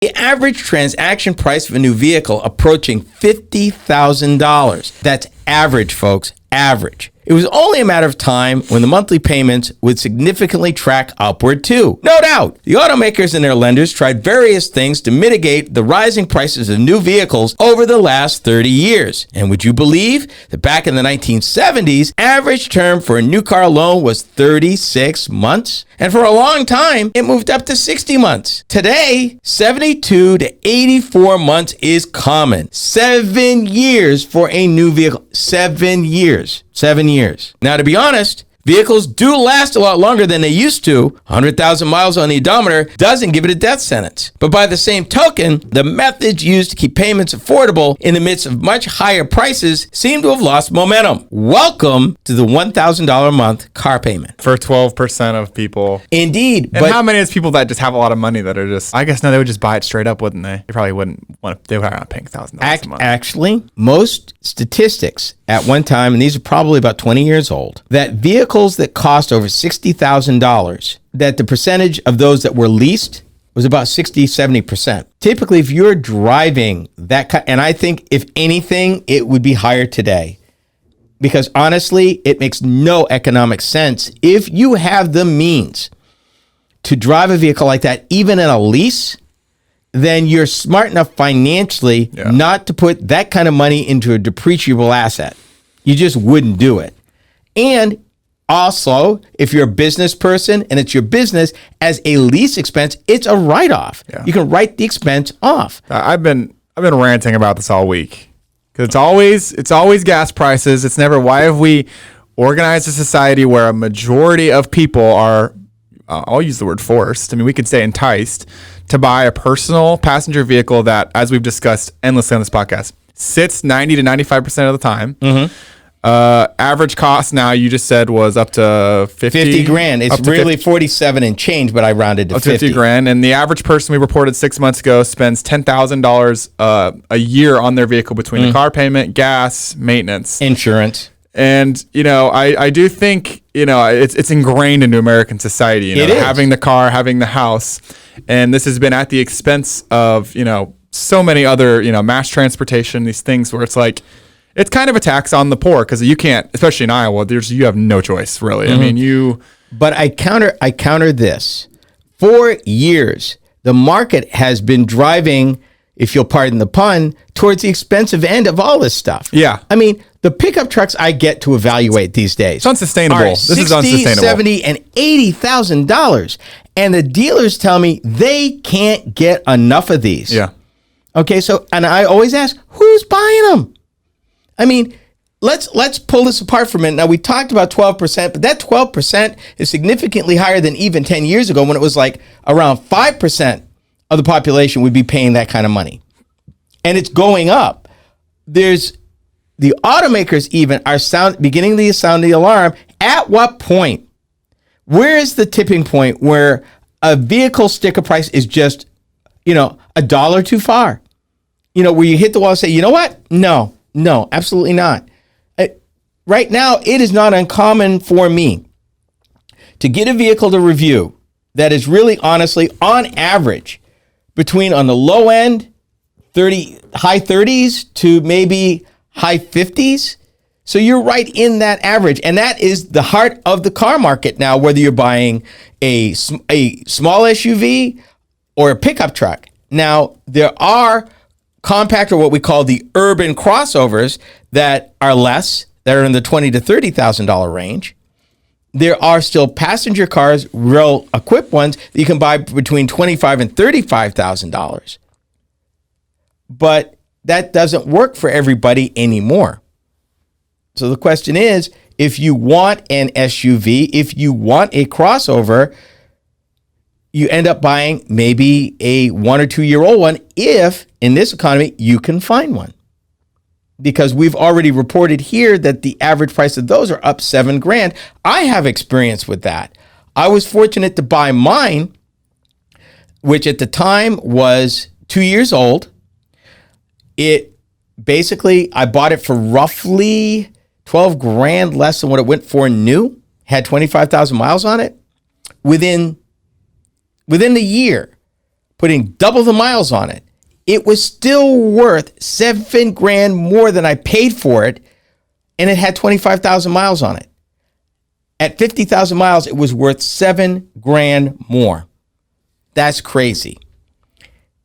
The average transaction price of a new vehicle approaching $50,000. That's average, folks, average. It was only a matter of time when the monthly payments would significantly track upward too. No doubt, the automakers and their lenders tried various things to mitigate the rising prices of new vehicles over the last 30 years. And would you believe that back in the 1970s, average term for a new car loan was 36 months? And for a long time, it moved up to 60 months. Today, 72 to 84 months is common. 7 years for a new vehicle. 7 years. 7 years. Now, to be honest, vehicles do last a lot longer than they used to. 100,000 miles on the odometer doesn't give it a death sentence. But by the same token, the methods used to keep payments affordable in the midst of much higher prices seem to have lost momentum. Welcome to the $1,000 a month car payment. For 12% of people. Indeed. And how many is people that just have a lot of money that are just, I guess, no, they would just buy it straight up, wouldn't they? They probably wouldn't want to, they would not paying $1,000 a month. Actually, most statistics at one time, and these are probably about 20 years old, that vehicles that cost over $60,000, that the percentage of those that were leased was about 60-70%. Typically, if you're driving that, and I think if anything, it would be higher today. Because honestly, it makes no economic sense. If you have the means to drive a vehicle like that, even in a lease, then you're smart enough financially not to put that kind of money into a depreciable asset. You just wouldn't do it. And also, if you're a business person and it's your business, as a lease expense, it's a write-off. Yeah. You can write the expense off. I've been ranting about this all week because it's always gas prices. It's never, why have we organized a society where a majority of people are, I'll use the word forced. I mean, we could say enticed to buy a personal passenger vehicle that, as we've discussed endlessly on this podcast, sits 90 to 95% of the time. Mm-hmm. Average cost now, you just said, was up to 50 grand. It's really 47 and change, but I rounded to 50 grand. And the average person we reported 6 months ago spends $10,000 a year on their vehicle between the car payment, gas, maintenance, insurance. And, I do think, it's ingrained into American society, having the car, having the house. And this has been at the expense of, so many other, mass transportation, these things where it's like, it's kind of a tax on the poor because you can't, especially in Iowa, you have no choice, really. Mm-hmm. I mean, But I counter this. For years, the market has been driving, if you'll pardon the pun, towards the expensive end of all this stuff. Yeah. I mean, the pickup trucks I get to evaluate these days. It's unsustainable. This is unsustainable. $60,000, $70,000, and $80,000. And the dealers tell me they can't get enough of these. Yeah. Okay, so, and I always ask, who's buying them? I mean, let's pull this apart for a minute. Now, we talked about 12%, but that 12% is significantly higher than even 10 years ago when it was like around 5% of the population would be paying that kind of money. And it's going up. There's the automakers even are beginning to sound the alarm. At what point? Where is the tipping point where a vehicle sticker price is just, $1 too far? Where you hit the wall and say, you know what? No, absolutely not. Right now, it is not uncommon for me to get a vehicle to review that is really honestly, on average, between on the low end, high 30s to maybe high 50s. So you're right in that average. And that is the heart of the car market now, whether you're buying a small SUV or a pickup truck. Now, there are compact, or what we call the urban crossovers, that are in the $20,000 to $30,000 range. There are still passenger cars, real equipped ones, that you can buy between $25,000 and $35,000. But that doesn't work for everybody anymore. So the question is, if you want an SUV, if you want a crossover, you end up buying maybe a 1 or 2 year old one, if in this economy you can find one. Because we've already reported here that the average price of those are up $7 grand. I have experience with that. I was fortunate to buy mine, which at the time was 2 years old. I bought it for roughly 12 grand less than what it went for new, had 25,000 miles on it. Within the year, putting double the miles on it, it was still worth $7,000 more than I paid for it, and it had 25,000 miles on it. At 50,000 miles, it was worth $7,000 more. That's crazy.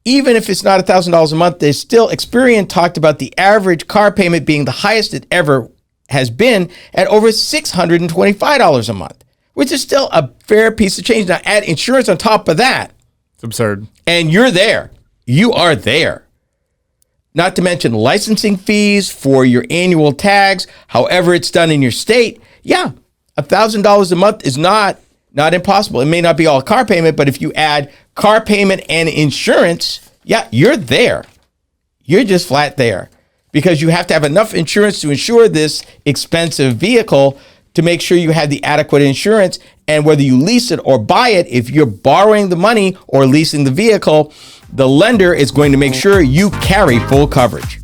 Even if it's not $1,000 a month, there's still Experian talked about the average car payment being the highest it ever has been at over $625 a month, which is still a fair piece of change. Now add insurance on top of that. It's absurd. And you're there. You are there. Not to mention licensing fees for your annual tags, however it's done in your state. Yeah, $1,000 a month is not impossible. It may not be all car payment, but if you add car payment and insurance, yeah, you're there. You're just flat there because you have to have enough insurance to insure this expensive vehicle to make sure you have the adequate insurance. And whether you lease it or buy it, if you're borrowing the money or leasing the vehicle, the lender is going to make sure you carry full coverage.